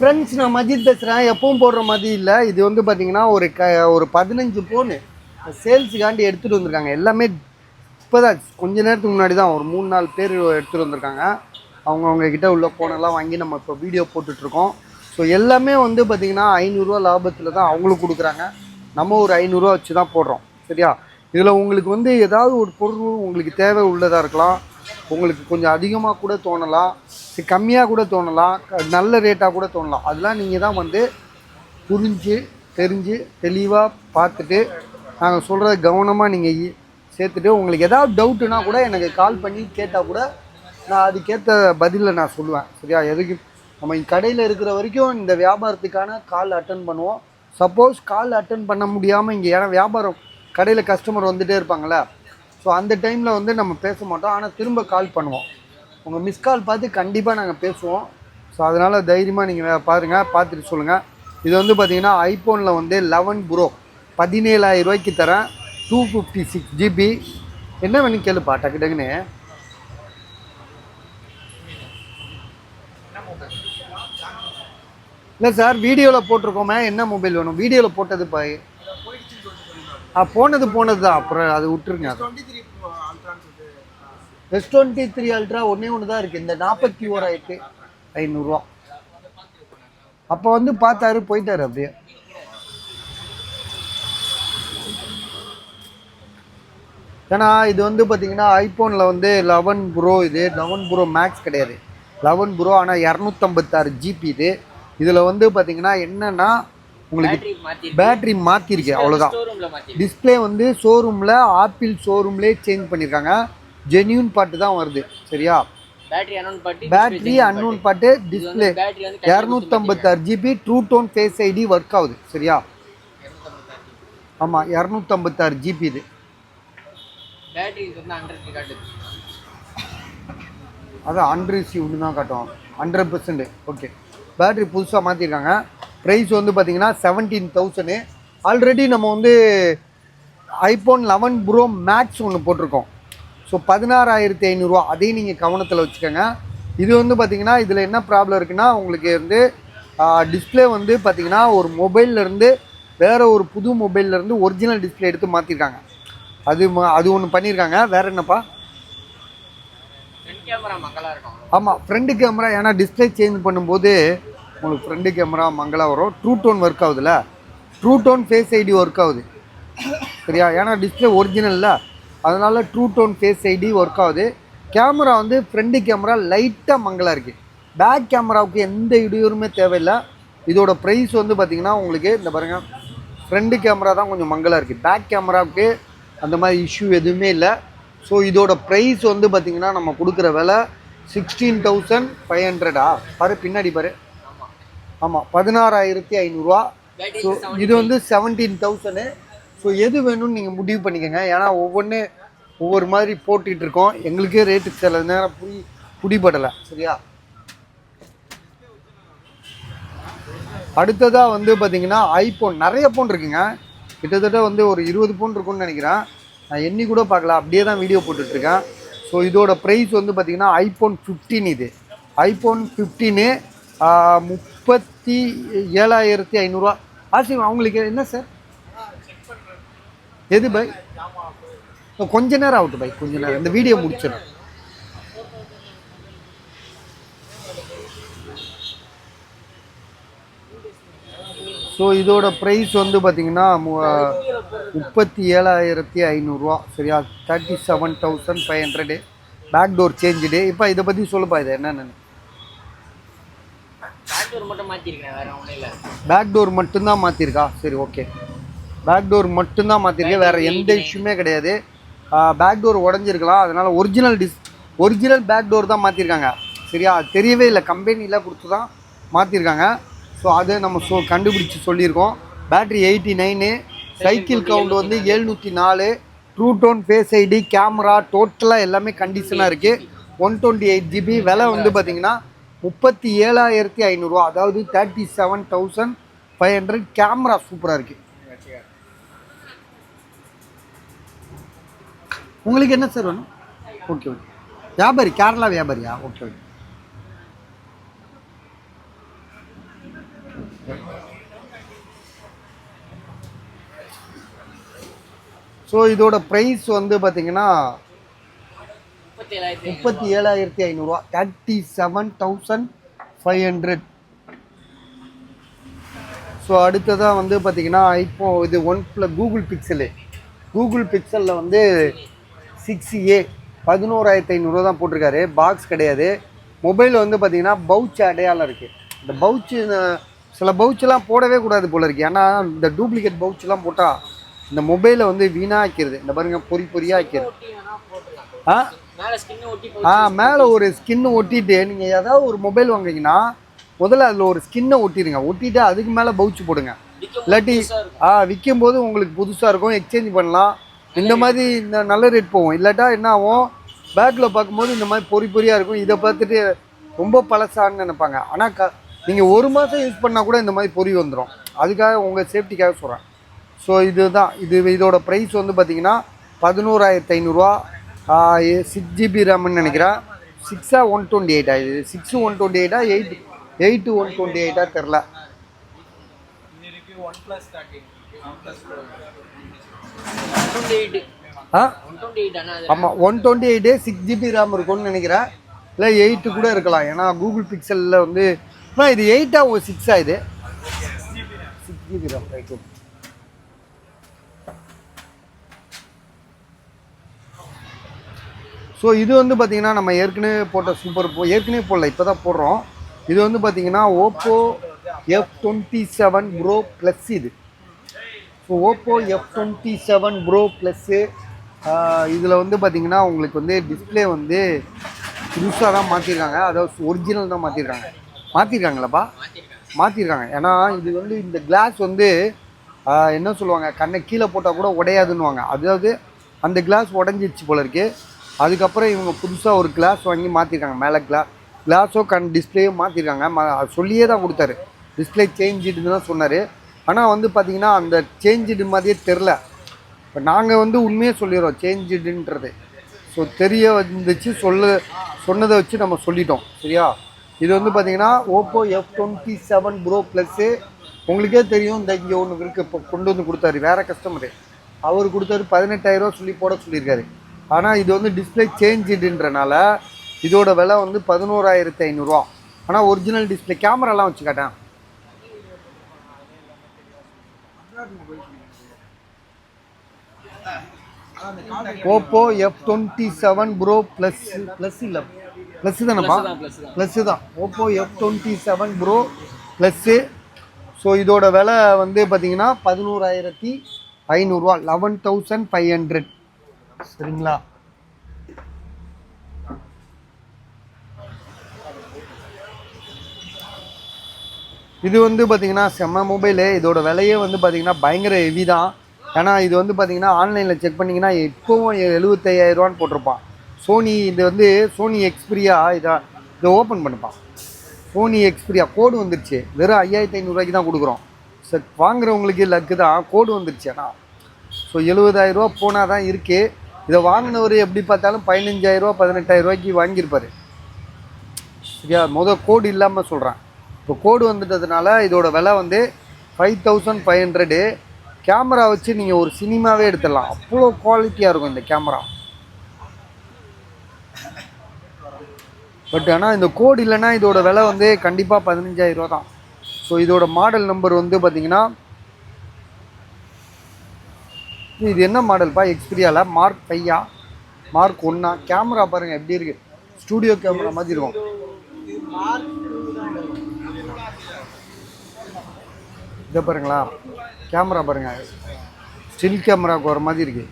Friends, நான் மஜித் பேசுகிறேன். எப்பவும் போடுற மாதிரி இல்லை. இது வந்து பார்த்தீங்கன்னா ஒரு 15 ஃபோனு சேல்ஸுக்காண்டி எடுத்துகிட்டு வந்திருக்காங்க. எல்லாமே இப்போ தான் கொஞ்ச நேரத்துக்கு முன்னாடி தான் ஒரு 3-4 பேர் எடுத்துகிட்டு வந்திருக்காங்க. அவங்கக்கிட்ட உள்ள ஃபோனெல்லாம் வாங்கி நம்ம இப்போ வீடியோ போட்டுட்ருக்கோம். ஸோ எல்லாமே வந்து பார்த்திங்கன்னா 500 லாபத்தில் தான் அவங்களுக்கு கொடுக்குறாங்க. நம்ம ஒரு 500 வச்சு தான் போடுறோம். சரியா? இதில் உங்களுக்கு வந்து ஏதாவது ஒரு பொருள் உங்களுக்கு தேவை உள்ளதாக இருக்கலாம். உங்களுக்கு கொஞ்சம் அதிகமாக கூட தோணலாம், கம்மியாக கூட தோணலாம், நல்ல ரேட்டாக கூட தோணலாம். அதெல்லாம் நீங்கள் தான் வந்து புரிஞ்சு தெரிஞ்சு தெளிவாக பார்த்துட்டு நாங்கள் சொல்கிறத கவனமாக நீங்கள் சேர்த்துட்டு உங்களுக்கு ஏதாவது டவுட்டுனா கூட எனக்கு கால் பண்ணி கேட்டால் கூட நான் அதுக்கேற்ற பதிலை நான் சொல்லுவேன். சரியா? எதுக்கு நம்ம கடையில் இருக்கிற வரைக்கும் இந்த வியாபாரத்துக்கான கால் அட்டன் பண்ணுவோம். சப்போஸ் கால் அட்டன் பண்ண முடியாமல் இங்கே ஏன்னா வியாபாரம் கடையில் கஸ்டமர் வந்துகிட்டே இருப்பாங்களே, ஸோ அந்த டைமில் வந்து நம்ம பேச மாட்டோம். ஆனால் திரும்ப கால் பண்ணுவோம். உங்கள் மிஸ் கால் பார்த்து கண்டிப்பாக நாங்கள் பேசுவோம். ஸோ அதனால் தைரியமாக நீங்கள் பாருங்கள், பார்த்துட்டு சொல்லுங்கள். இது வந்து பார்த்திங்கன்னா ஐஃபோனில் வந்து 11 ப்ரோ 17,000 ரூபாய்க்கு தரேன். 256 GB. என்ன வேணும் கேளுப்பா டக்கு டக்குன்னு. இல்லை சார், வீடியோவில் போட்டிருக்கோமே, என்ன மொபைல் வேணும்? வீடியோவில் போட்டது பாய் போனது தான். அப்புறம் அது விட்டுருங்க. S23 அல்ட்ரா ஒன்று தான் இருக்குது. இந்த 41,500 அப்போ வந்து பார்த்தாரு, போயிட்டாரு அப்படியே. ஏன்னா இது வந்து பார்த்தீங்கன்னா ஐஃபோனில் வந்து 11 ப்ரோ, இது 11 ப்ரோ மேக்ஸ் கிடையாது, 11 ப்ரோ. ஆனால் 256 GB இது. இதில் வந்து பார்த்தீங்கன்னா என்னென்னா உங்களுக்கு பேட்ரி மாற்றிருக்கு, அவ்வளோதான். டிஸ்பிளே வந்து ஷோரூமில் ஆப்பிள் ஷோரூம்லேயே சேஞ்ச் பண்ணியிருக்காங்க. ஜென்யூன் பாட்டு தான் வருது. சரியா? Battery unknown part. Display 256 GB. True tone face ID work ஆகுது. சரியா? ஆமாம், 256 GB இது. அதான் அன்ரிசீவ்டு தான் காட்டும், 100%. ஓகே, பேட்ரி புதுசாக மாற்றிருக்காங்க. ப்ரைஸ் வந்து பார்த்தீங்கன்னா 17,000. ஆல்ரெடி நம்ம வந்து ஐஃபோன் 11 ப்ரோ மேக்ஸ் ஒன்று போட்டிருக்கோம். ஸோ 16,500 அதையும் நீங்கள் கவனத்தில் வச்சுக்கோங்க. இது வந்து பார்த்திங்கன்னா இதில் என்ன ப்ராப்ளம் இருக்குன்னா, உங்களுக்கு வந்து டிஸ்பிளே வந்து பார்த்திங்கன்னா ஒரு மொபைல்லேருந்து வேறு ஒரு புது மொபைல்லேருந்து ஒரிஜினல் டிஸ்பிளே எடுத்து மாற்றிருக்காங்க. அது ஒன்று பண்ணியிருக்காங்க. வேறு என்னப்பா? ஆமாம், ஃப்ரண்ட் கேமரா. ஏன்னா டிஸ்பிளே சேஞ்ச் பண்ணும்போது உங்களுக்கு ஃப்ரண்ட் கேமரா மங்களா வரும். ட்ரூ டோன் ஒர்க் ஆகுதுல்ல, true tone face ID work ஆகுது. சரியா? ஏன்னா டிஸ்பிளே ஒரிஜினலில், அதனால் true tone face ID work ஆகுது. கேமரா வந்து ஃப்ரண்ட் கேமரா லைட்டாக மங்கலாக இருக்குது. பேக் கேமராவுக்கு எந்த இடையூறுமே தேவையில்லை. இதோட ப்ரைஸ் வந்து பார்த்திங்கன்னா உங்களுக்கு இந்த பாருங்கள், ஃப்ரண்ட் கேமரா தான் கொஞ்சம் மங்கலாக இருக்குது. பேக் கேமராவுக்கு அந்த மாதிரி இஷ்யூ எதுவுமே இல்லை. ஸோ இதோட ப்ரைஸ் வந்து பார்த்திங்கன்னா நம்ம கொடுக்குற விலை 16,500. பாரு பின்னாடி பாரு. ஆமாம், 16,500. ஸோ இது வந்து 17,000. ஸோ எது வேணும்னு நீங்கள் முடிவு பண்ணிக்கோங்க. ஏன்னா ஒவ்வொரு மாதிரி போட்டுக்கிட்டு இருக்கோம். எங்களுக்கே ரேட்டு சில நேரம் பிடிபடலை. சரியா? அடுத்ததாக வந்து பார்த்திங்கன்னா ஐஃபோன் நிறைய ஃபோன் இருக்குங்க. கிட்டத்தட்ட வந்து ஒரு 20 ஃபோன் இருக்குன்னு நினைக்கிறேன். நான் எண்ணி கூட பார்க்கல, அப்படியே தான் வீடியோ போட்டுட்ருக்கேன். ஸோ இதோட ப்ரைஸ் வந்து பார்த்திங்கன்னா ஐஃபோன் 15. இது ஐஃபோன் 15 37,500. ஆசிம், அவங்களுக்கு என்ன சார்? எது பை? கொஞ்ச நேரம் ஆகட்டும் பை, கொஞ்ச நேரம், இந்த வீடியோ முடிச்சிடும். ஸோ இதோட ப்ரைஸ் வந்து பார்த்திங்கன்னா 37,500. சரியா? 37,500. Back door changed. இப்போ இதை பற்றி சொல்லுப்பா, இது என்னென்னு. பேக் டோர் மட்டும்தான் மாற்றிருக்கா? சரி, ஓகே. பேக் டோர் மட்டும்தான் மாற்றிருக்கேன், வேறு எந்த இஷ்யூமே கிடையாது. பேக் டோர் உடஞ்சிருக்கலாம், அதனால் ஒரிஜினல் பேக் டோர் தான் மாற்றிருக்காங்க. சரியா? தெரியவே இல்லை, கம்பெனியில் கொடுத்து தான் மாற்றிருக்காங்க. ஸோ அதை நம்ம கண்டுபிடிச்சி சொல்லியிருக்கோம். பேட்ரி 89. சைக்கிள் கவுண்ட் வந்து 704. True tone face ID, camera, டோட்டலாக எல்லாமே கண்டிஷனாக இருக்குது. 128 GB. விலை வந்து பார்த்திங்கன்னா 37,500. அதாவது 37,500. கேமரா சூப்பராக இருக்குது. உங்களுக்கு என்ன சார் வேணும்? Okay okay. வியாபாரி, கேரளா வியாபாரியா? Okay okay. ஸோ இதோட ப்ரைஸ் வந்து பார்த்தீங்கன்னா 37,500 37,500. ஸோ அடுத்ததாக வந்து பார்த்தீங்கன்னா இப்போ இது கூகுள் பிக்சலில் வந்து 6A 11,500 தான் போட்டிருக்காரு. பாக்ஸ் கிடையாது. மொபைல் வந்து பார்த்தீங்கன்னா பவுச் அடையாளம் இருக்குது. இந்த பவுச்சு சில பவுச்செலாம் போடவே கூடாது போல இருக்குது. ஏன்னா இந்த டூப்ளிகேட் பவுச்செலாம் போட்டால் இந்த மொபைலை வந்து வீணாக்கிறது. இந்த பாருங்க பொறியாக ஆக்கிறது. மேலே ஒரு ஸ்கின்னு ஒட்டிட்டு நீங்கள் ஏதாவது ஒரு மொபைல் வாங்குறீங்கன்னா முதல்ல அதில் ஒரு ஸ்கின்னை ஒட்டிடுங்க. ஒட்டிட்டு அதுக்கு மேலே பவுச்சு போடுங்க. இல்லாட்டி விற்கும் போது உங்களுக்கு புதுசாக இருக்கும், எக்ஸ்சேஞ்ச் பண்ணலாம். இந்த மாதிரி இந்த நல்ல ரேட் போகும். இல்லாட்டா என்ன ஆகும், பேக்கில் பார்க்கும்போது இந்த மாதிரி பொறியாக இருக்கும். இதை பார்த்துட்டு ரொம்ப பழசான்னு நினைப்பாங்க. ஆனால் நீங்கள் 1 மாதம் யூஸ் பண்ணால் கூட இந்த மாதிரி பொறி வந்துடும். அதுக்காக உங்கள் சேஃப்டிக்காக சொல்கிறேன். ஸோ இதுதான் இதோட ப்ரைஸ் வந்து பார்த்தீங்கன்னா 11,500. 6GB ரேம்னு நினைக்கிறேன். 6 128 இது 6 128 8 128 தெரில. ஆமாம் 128 6GB ரேம் இருக்கும்னு நினைக்கிறேன். இல்லை 8 கூட இருக்கலாம். ஏன்னா கூகுள் பிக்சலில் வந்து இது 8 ஒரு 6 இது 6GB ரேம் ரைட்டு. ஸோ இது வந்து பார்த்திங்கன்னா நம்ம ஏற்கனவே போட்ட ஏற்கனவே போடல, இப்போ தான் போடுறோம். இது வந்து பார்த்திங்கன்னா ஓப்போ F27 ப்ரோ ப்ளஸ். இது so Oppo F27 bro plus. இதில் வந்து பார்த்திங்கன்னா உங்களுக்கு வந்து டிஸ்பிளே வந்து புதுசாக தான் மாற்றிருக்காங்க. அதாவது ஒரிஜினல் தான் மாற்றிருக்காங்களாப்பா மாற்றிருக்காங்க. ஏன்னா இது வந்து இந்த கிளாஸ் வந்து என்ன சொல்லுவாங்க, கண்ணை கீழே போட்டால் கூட உடையாதுன்னுவாங்க. அதாவது அந்த கிளாஸ் உடஞ்சிடுச்சு போல இருக்குது. அதுக்கப்புறம் இவங்க புதுசாக ஒரு கிளாஸ் வாங்கி மாற்றிருக்காங்க. மேலே கிளாஸோ டிஸ்பிளேயோ மாற்றிருக்காங்க. சொல்லியே தான் கொடுத்தாரு, டிஸ்பிளே சேஞ்சுன்னு தான் சொன்னார். ஆனால் வந்து பார்த்திங்கன்னா அந்த சேஞ்சுடு மாதிரியே தெரில. இப்போ நாங்கள் வந்து உண்மையே சொல்லிடுறோம் சேஞ்சுடுன்றது. ஸோ தெரிய வந்துச்சு, சொன்னதை வச்சு நம்ம சொல்லிட்டோம். சரியா? இது வந்து பார்த்திங்கன்னா ஓப்போ F27 ப்ரோ ப்ளஸ்ஸு. உங்களுக்கே தெரியும், இந்த இங்கே ஒன்று இருக்குது. இப்போ கொண்டு வந்து கொடுத்தாரு வேறு கஸ்டமரு. அவர் கொடுத்தாரு 18,000 சொல்லி போட சொல்லியிருக்காரு. ஆனால் இது வந்து டிஸ்பிளே சேஞ்சுடுன்றனால இதோட விலை வந்து 11,500. ஆனால் ஒரிஜினல் டிஸ்பிளே கேமராலாம் வச்சு காட்டேன். ஓப்போ F27 ப்ரோ ப்ளஸ் இல்லை ப்ளஸ் தானேப்பா, ப்ளஸ்ஸு தான். Oppo F27 bro plus. So இதோட விலை வந்து பார்த்தீங்கன்னா 11,500 11,500. சரிங்களா? இது வந்து பார்த்திங்கன்னா செம்ம மொபைலு. இதோட விலையே வந்து பார்த்திங்கன்னா பயங்கர ஹெவி தான். ஏன்னா இது வந்து பார்த்திங்கன்னா ஆன்லைனில் செக் பண்ணிங்கன்னா இப்போவும் 75,000 போட்டிருப்பான். சோனி இது வந்து சோனி எக்ஸ்பிரியா. இதை ஓப்பன் பண்ணுப்பான். சோனி எக்ஸ்பிரியா கோடு வந்துருச்சு. வெறும் 5,500 தான் கொடுக்குறோம். சரி, வாங்குறவங்களுக்கு லக்கு தான், கோடு வந்துருச்சு. ஆனால் ஸோ 70,000 போனால் தான் இருக்குது. இதை வாங்கினவர் எப்படி பார்த்தாலும் 15,000 18,000 வாங்கியிருப்பார். சரியா? கோடு இல்லாமல் சொல்கிறேன். இப்போ கோடு வந்துட்டதுனால இதோட விலை வந்து 5,500. கேமரா வச்சு நீங்கள் ஒரு சினிமாவே எடுத்துடலாம். அவ்வளோ குவாலிட்டியாக இருக்கும் இந்த கேமரா. பட் ஆனால் இந்த கோடு இல்லைன்னா இதோட விலை வந்து கண்டிப்பாக 15,000 தான். ஸோ இதோட மாடல் நம்பர் வந்து பார்த்திங்கன்னா இது என்ன மாடல்ப்பா, எக்ஸ்பிரியாவில் மார்க் 5 மார்க் 1. கேமரா பாருங்கள் எப்படி இருக்குது, ஸ்டூடியோ கேமரா மாதிரி இருக்கும். இதை பாருங்களா, கேமரா பாருங்கள், ஸ்டில் கேமராவுக்கு வர மாதிரி இருக்குது.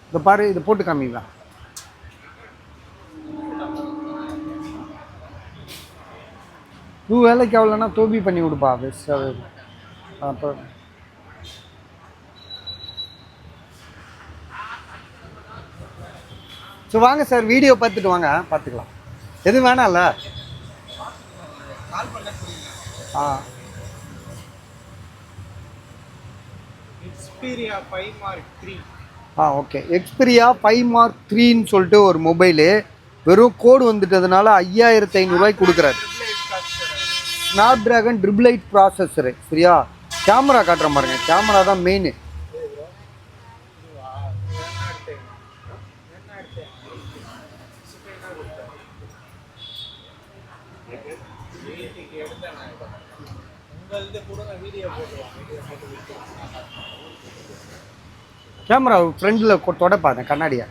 இதை பாரு, இதை போட்டு காமிங்களா. வேலைக்கு ஆகலன்னா தோபி பண்ணி கொடுப்பா பெஸ்ட்டாக. அப்புறம் ஸோ வாங்க சார், வீடியோ பார்த்துட்டு வாங்க, பார்த்துக்கலாம். எதுவும் வேணாம்ல. Xperia 5 Mark 3. Okay. Xperia 5 Mark 3ன்னு சொல்லிட்டு ஒரு மொபைலு வெறும் கோடு வந்துட்டதுனால 5,500 கொடுக்குறாரு. ஸ்னாப் டிராகன் ட்ரிபிள் 8 ப்ராசஸரு சரியா. கேமரா காட்டுற பாருங்க, கேமரா தான் மெயின். கேமரா ஃப்ரண்டில் தொட பார்த்தேன் கண்ணாடியை.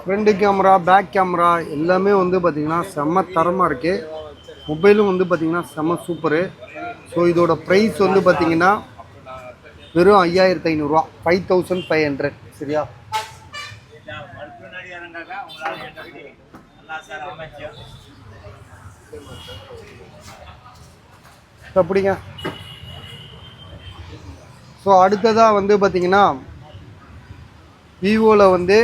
ஃப்ரண்ட் கேமரா பேக் கேமரா எல்லாமே வந்து பார்த்திங்கன்னா செம்ம தரமாக இருக்குது. மொபைலும் வந்து பார்த்திங்கன்னா செம்ம சூப்பரு. ஸோ இதோட ப்ரைஸ் வந்து பார்த்திங்கன்னா வெறும் 5500 5500 சரியா. அப்படிங்க. ஸோ அடுத்ததாக வந்து பார்த்திங்கன்னா விவோவில் வந்து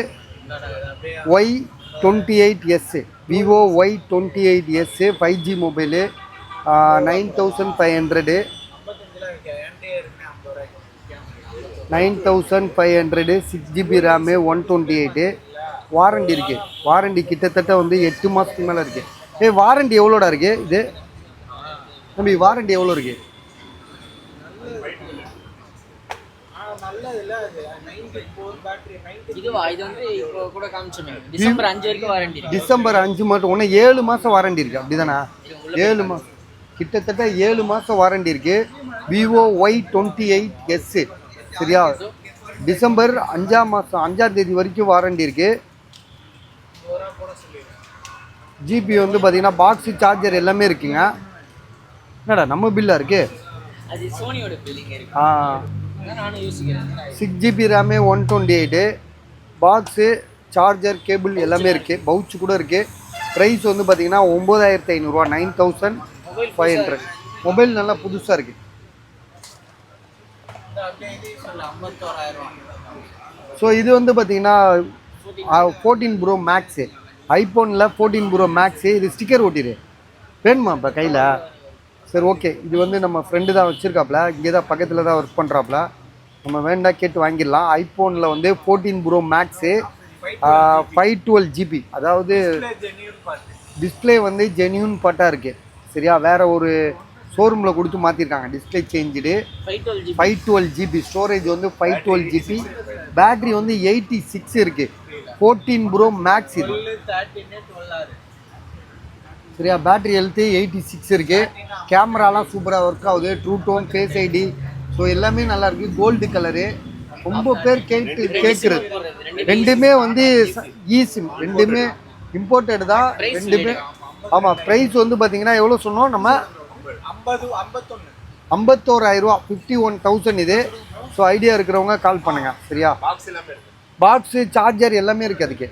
Y28s Vivo Y28s 5G mobile 9500 9500 6GB RAM 128 warranty இருக்குது. வாரண்டி கிட்டத்தட்ட வந்து 8 மாதத்துக்கு மேலே இருக்குது. வாரண்டி எவ்வளோடா இருக்குது இது தம்பி? வாரண்டி எவ்வளோ இருக்குது? டிசம்பர் 5 மட்டும் ஒன்று 7 மாதம் வாரண்டி இருக்குது அப்படிதானே? 7 மாதம் கிட்டத்தட்ட 7 மாதம் வாரண்டி இருக்குது. விவோ Y28s சரியா. டிசம்பர் 5ஆம் தேதி வரைக்கும் வாரண்டி இருக்குது. ஜிபி வந்து பார்த்தீங்கன்னா பாக்ஸு சார்ஜர் எல்லாமே இருக்குங்க. என்னடா நம்ம பில்லாக இருக்குது? 6GB RAM 128 box charger cable எல்லாமே இருக்குது. பவுச்சு கூட இருக்குது. ப்ரைஸ் வந்து பார்த்தீங்கன்னா 9500 9500. மொபைல் நல்லா புதுசாக இருக்குது. ஸோ இது வந்து பார்த்தீங்கன்னா 14 ப்ரோ மேக்ஸு ஐஃபோனில் 14 ப்ரோ மேக்ஸு. இது ஸ்டிக்கர் ஓட்டிடு வேணுமா இப்போ கையில்? சரி ஓகே. இது வந்து நம்ம ஃப்ரெண்டு தான் வச்சுருக்காப்புல, இங்கே தான் பக்கத்தில் தான் ஒர்க் பண்ணுறாப்புல. நம்ம வேண்டா கேட்டு வாங்கிடலாம். ஐஃபோனில் வந்து 14 ப்ரோ மேக்ஸு 512GB. அதாவது டிஸ்பிளே வந்து ஜென்யூன் பாட்டாக இருக்குது சரியா. வேறு ஒரு ஷோரூமில் கொடுத்து மாற்றிருக்காங்க. Display changed 512GB. ஸ்டோரேஜ் வந்து 512GB. பேட்ரி வந்து 86 இருக்குது. 14 ப்ரோ மேக்ஸ் இது சரியா. பேட்ரி ஹெல்த்து 86 இருக்குது. கேமராலாம் சூப்பராக ஒர்க் ஆகுது. True tone, face ID so எல்லாமே நல்லாயிருக்கு. கோல்டு கலரு ரொம்ப பேர் கேட்குறது. ரெண்டுமே வந்து ஈஸிம், ரெண்டுமே இம்போர்ட்டட் தான் ரெண்டுமே. ஆமாம். ப்ரைஸ் வந்து பார்த்தீங்கன்னா எவ்வளோ சொன்னோம் நம்ம? 51000 51,000 இது. ஸோ ஐடியா இருக்கிறவங்க கால் பண்ணுங்கள் சரியா. பாக்ஸு சார்ஜர் எல்லாமே இருக்குது அதுக்கு.